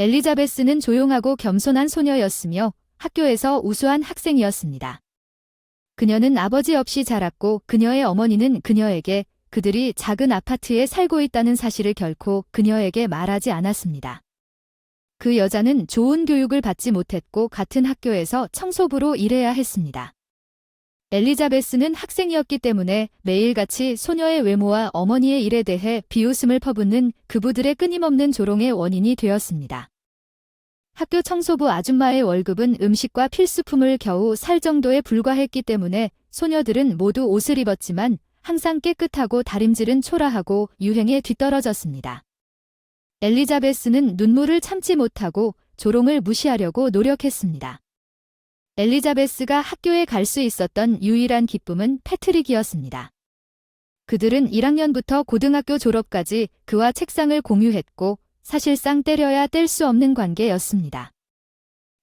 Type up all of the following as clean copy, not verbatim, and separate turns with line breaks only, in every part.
엘리자베스는 조용하고 겸손한 소녀였으며 학교에서 우수한 학생이었습니다. 그녀는 아버지 없이 자랐고 그녀의 어머니는 그녀에게 그들이 작은 아파트에 살고 있다는 사실을 결코 그녀에게 말하지 않았습니다. 그 여자는 좋은 교육을 받지 못했고 같은 학교에서 청소부로 일해야 했습니다. 엘리자베스는 학생이었기 때문에 매일같이 소녀의 외모와 어머니의 일에 대해 비웃음을 퍼붓는 그부들의 끊임없는 조롱의 원인이 되었습니다. 학교 청소부 아줌마의 월급은 음식과 필수품을 겨우 살 정도에 불과했기 때문에 소녀들은 모두 옷을 입었지만 항상 깨끗하고 다림질은 초라하고 유행에 뒤떨어졌습니다. 엘리자베스는 눈물을 참지 못하고 조롱을 무시하려고 노력했습니다. 엘리자베스가 학교에 갈 수 있었던 유일한 기쁨은 패트릭이었습니다. 그들은 1학년부터 고등학교 졸업까지 그와 책상을 공유했고 사실상 때려야 뗄 수 없는 관계였습니다.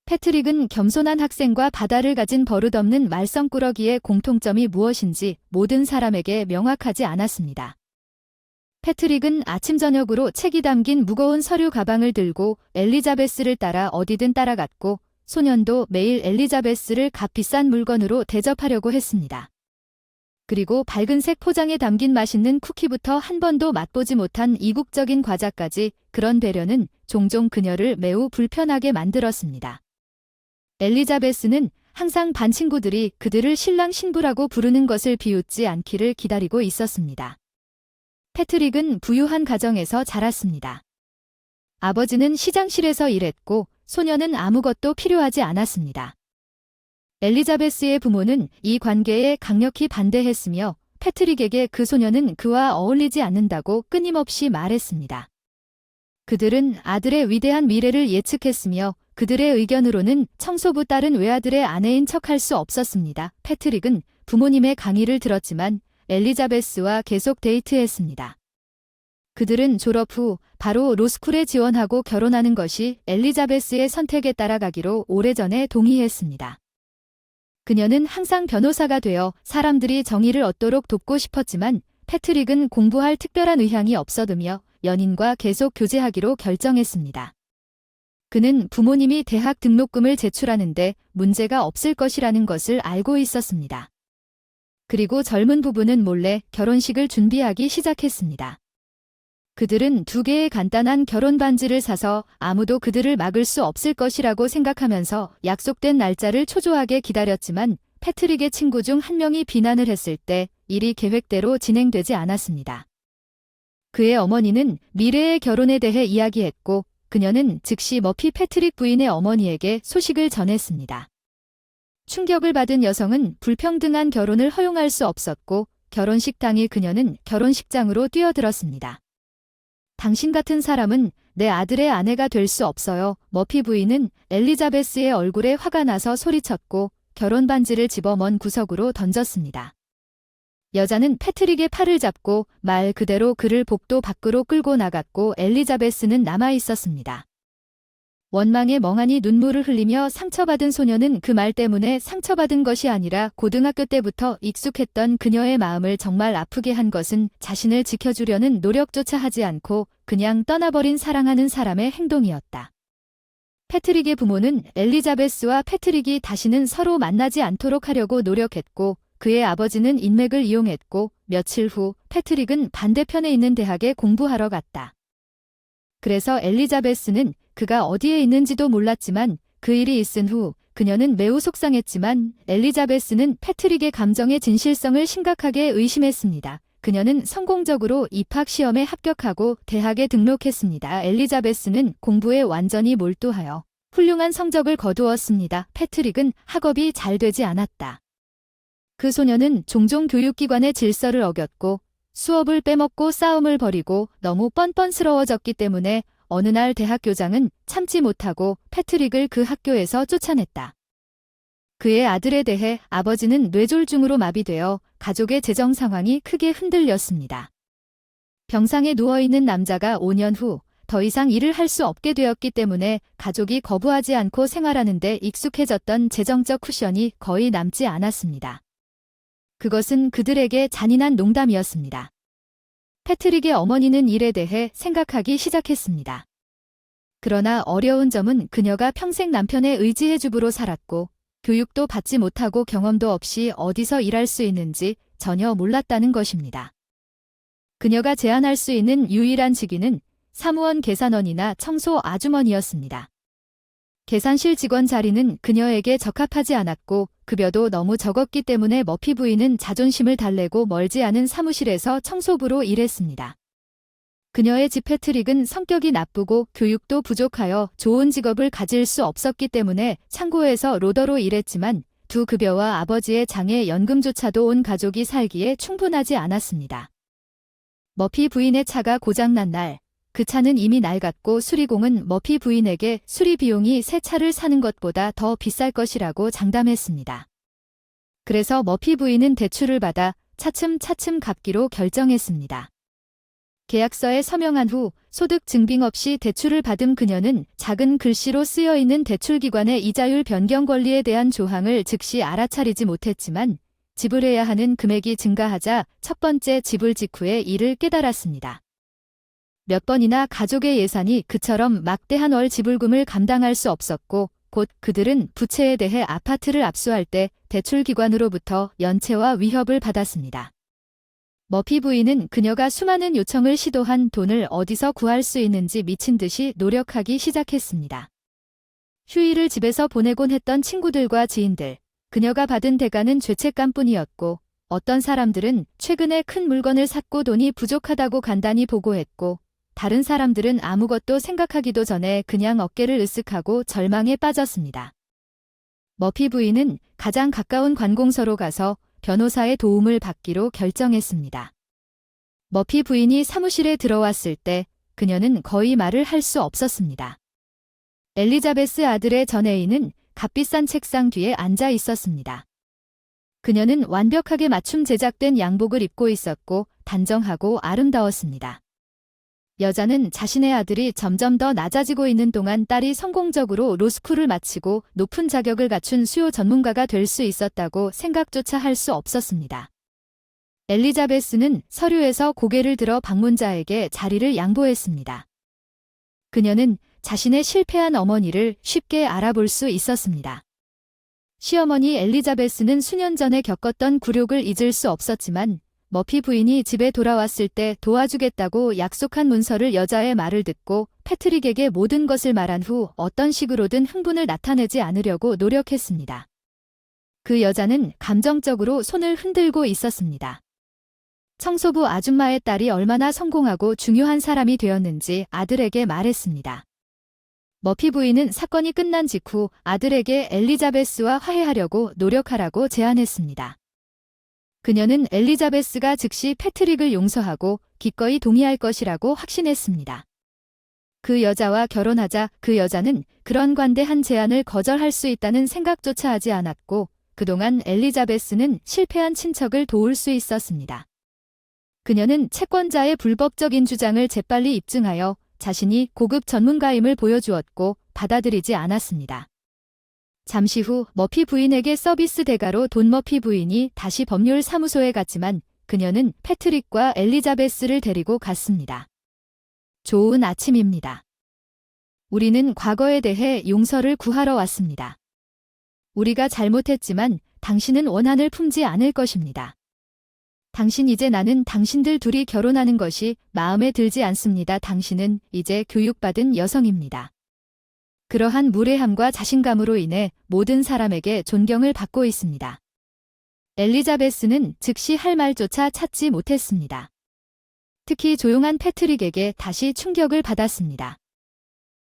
패트릭은 겸손한 학생과 바다를 가진 버릇없는 말썽꾸러기의 공통점이 무엇인지 모든 사람에게 명확하지 않았습니다. 패트릭은 아침 저녁으로 책이 담긴 무거운 서류 가방을 들고 엘리자베스를 따라 어디든 따라갔고 소년도 매일 엘리자베스를 값비싼 물건으로 대접하려고 했습니다. 그리고 밝은색 포장에 담긴 맛있는 쿠키부터 한 번도 맛보지 못한 이국적인 과자까지 그런 배려는 종종 그녀를 매우 불편하게 만들었습니다. 엘리자베스는 항상 반 친구들이 그들을 신랑 신부라고 부르는 것을 비웃지 않기를 기다리고 있었습니다. 패트릭은 부유한 가정에서 자랐습니다. 아버지는 시장실에서 일했고 소녀는 아무것도 필요하지 않았습니다. 엘리자베스의 부모는 이 관계에 강력히 반대했으며 패트릭에게 그 소녀는 그와 어울리지 않는다고 끊임없이 말했습니다. 그들은 아들의 위대한 미래를 예측했으며 그들의 의견으로는 청소부 딸은 외아들의 아내인 척할 수 없었습니다. 패트릭은 부모님의 강의를 들었지만 엘리자베스와 계속 데이트했습니다. 그들은 졸업 후 바로 로스쿨에 지원하고 결혼하는 것이 엘리자베스의 선택에 따라가기로 오래전에 동의했습니다. 그녀는 항상 변호사가 되어 사람들이 정의를 얻도록 돕고 싶었지만 패트릭은 공부할 특별한 의향이 없어두며 연인과 계속 교제하기로 결정했습니다. 그는 부모님이 대학 등록금을 제출하는데 문제가 없을 것이라는 것을 알고 있었습니다. 그리고 젊은 부부는 몰래 결혼식을 준비하기 시작했습니다. 그들은 2개의 간단한 결혼 반지를 사서 아무도 그들을 막을 수 없을 것이라고 생각하면서 약속된 날짜를 초조하게 기다렸지만 패트릭의 친구 중 한 명이 비난을 했을 때 일이 계획대로 진행되지 않았습니다. 그의 어머니는 미래의 결혼에 대해 이야기했고 그녀는 즉시 머피 패트릭 부인의 어머니에게 소식을 전했습니다. 충격을 받은 여성은 불평등한 결혼을 허용할 수 없었고 결혼식 당일 그녀는 결혼식장으로 뛰어들었습니다. 당신 같은 사람은 내 아들의 아내가 될 수 없어요. 머피 부인은 엘리자베스의 얼굴에 화가 나서 소리쳤고 결혼 반지를 집어 먼 구석으로 던졌습니다. 여자는 패트릭의 팔을 잡고 말 그대로 그를 복도 밖으로 끌고 나갔고 엘리자베스는 남아 있었습니다. 원망에 멍하니 눈물을 흘리며 상처받은 소녀는 그 말 때문에 상처받은 것이 아니라 고등학교 때부터 익숙했던 그녀의 마음을 정말 아프게 한 것은 자신을 지켜주려는 노력조차 하지 않고 그냥 떠나버린 사랑하는 사람의 행동이었다. 패트릭의 부모는 엘리자베스와 패트릭이 다시는 서로 만나지 않도록 하려고 노력했고 그의 아버지는 인맥을 이용했고 며칠 후 패트릭은 반대편에 있는 대학에 공부하러 갔다. 그래서 엘리자베스는 그가 어디에 있는지도 몰랐지만 그 일이 있은 후 그녀는 매우 속상했지만 엘리자베스는 패트릭의 감정의 진실성을 심각하게 의심했습니다. 그녀는 성공적으로 입학 시험에 합격하고 대학에 등록했습니다. 엘리자베스는 공부에 완전히 몰두하여 훌륭한 성적을 거두었습니다. 패트릭은 학업이 잘 되지 않았다. 그 소녀는 종종 교육기관의 질서를 어겼고 수업을 빼먹고 싸움을 벌이고 너무 뻔뻔스러워졌기 때문에 어느 날 대학 교장은 참지 못하고 패트릭을 그 학교에서 쫓아냈다. 그의 아들에 대해 아버지는 뇌졸중으로 마비되어 가족의 재정 상황이 크게 흔들렸습니다. 병상에 누워있는 남자가 5년 후 더 이상 일을 할 수 없게 되었기 때문에 가족이 거부하지 않고 생활하는데 익숙해졌던 재정적 쿠션이 거의 남지 않았습니다. 그것은 그들에게 잔인한 농담이었습니다. 패트릭의 어머니는 일에 대해 생각하기 시작했습니다. 그러나 어려운 점은 그녀가 평생 남편의 의지의 주부로 살았고 교육도 받지 못하고 경험도 없이 어디서 일할 수 있는지 전혀 몰랐다는 것입니다. 그녀가 제안할 수 있는 유일한 직위는 사무원 계산원이나 청소 아주머니였습니다. 계산실 직원 자리는 그녀에게 적합하지 않았고 급여도 너무 적었기 때문에 머피 부인은 자존심을 달래고 멀지 않은 사무실에서 청소부로 일했습니다. 그녀의 집 패트릭은 성격이 나쁘고 교육도 부족하여 좋은 직업을 가질 수 없었기 때문에 창고에서 로더로 일했지만 두 급여와 아버지의 장애 연금조차도 온 가족이 살기에 충분하지 않았습니다. 머피 부인의 차가 고장난 날, 그 차는 이미 낡았고 수리공은 머피 부인에게 수리 비용이 새 차를 사는 것보다 더 비쌀 것이라고 장담했습니다. 그래서 머피 부인은 대출을 받아 차츰차츰 갚기로 결정했습니다. 계약서에 서명한 후 소득 증빙 없이 대출을 받은 그녀는 작은 글씨로 쓰여있는 대출기관의 이자율 변경 권리에 대한 조항을 즉시 알아차리지 못했지만 지불해야 하는 금액이 증가하자 첫 번째 지불 직후에 이를 깨달았습니다. 몇 번이나 가족의 예산이 그처럼 막대한 월 지불금을 감당할 수 없었고 곧 그들은 부채에 대해 아파트를 압수할 때 대출기관으로부터 연체와 위협을 받았습니다. 머피 부인은 그녀가 수많은 요청을 시도한 돈을 어디서 구할 수 있는지 미친 듯이 노력하기 시작했습니다. 휴일을 집에서 보내곤 했던 친구들과 지인들, 그녀가 받은 대가는 죄책감뿐이었고 어떤 사람들은 최근에 큰 물건을 샀고 돈이 부족하다고 간단히 보고했고 다른 사람들은 아무것도 생각하기도 전에 그냥 어깨를 으쓱하고 절망에 빠졌습니다. 머피 부인은 가장 가까운 관공서로 가서 변호사의 도움을 받기로 결정했습니다. 머피 부인이 사무실에 들어왔을 때 그녀는 거의 말을 할 수 없었습니다. 엘리자베스 아들의 전 애인은 값비싼 책상 뒤에 앉아 있었습니다. 그녀는 완벽하게 맞춤 제작된 양복을 입고 있었고 단정하고 아름다웠습니다. 여자는 자신의 아들이 점점 더 낮아지고 있는 동안 딸이 성공적으로 로스쿨을 마치고 높은 자격을 갖춘 수요 전문가가 될 수 있었다고 생각조차 할 수 없었습니다. 엘리자베스는 서류에서 고개를 들어 방문자에게 자리를 양보했습니다. 그녀는 자신의 실패한 어머니를 쉽게 알아볼 수 있었습니다. 시어머니 엘리자베스는 수년 전에 겪었던 굴욕을 잊을 수 없었지만 머피 부인이 집에 돌아왔을 때 도와주겠다고 약속한 문서를 여자의 말을 듣고 패트릭에게 모든 것을 말한 후 어떤 식으로든 흥분을 나타내지 않으려고 노력했습니다. 그 여자는 감정적으로 손을 흔들고 있었습니다. 청소부 아줌마의 딸이 얼마나 성공하고 중요한 사람이 되었는지 아들에게 말했습니다. 머피 부인은 사건이 끝난 직후 아들에게 엘리자베스와 화해하려고 노력하라고 제안했습니다. 그녀는 엘리자베스가 즉시 패트릭을 용서하고 기꺼이 동의할 것이라고 확신했습니다. 그 여자와 결혼하자 그 여자는 그런 관대한 제안을 거절할 수 있다는 생각조차 하지 않았고 그동안 엘리자베스는 실패한 친척을 도울 수 있었습니다. 그녀는 채권자의 불법적인 주장을 재빨리 입증하여 자신이 고급 전문가임을 보여주었고 받아들이지 않았습니다. 잠시 후 머피 부인에게 서비스 대가로 돈 머피 부인이 다시 법률 사무소에 갔지만 그녀는 패트릭과 엘리자베스를 데리고 갔습니다. 좋은 아침입니다. 우리는 과거에 대해 용서를 구하러 왔습니다. 우리가 잘못했지만 당신은 원한을 품지 않을 것입니다. 당신 이제 나는 당신들 둘이 결혼하는 것이 마음에 들지 않습니다. 당신은 이제 교육받은 여성입니다. 그러한 무례함과 자신감으로 인해 모든 사람에게 존경을 받고 있습니다. 엘리자베스는 즉시 할 말조차 찾지 못했습니다. 특히 조용한 패트릭에게 다시 충격을 받았습니다.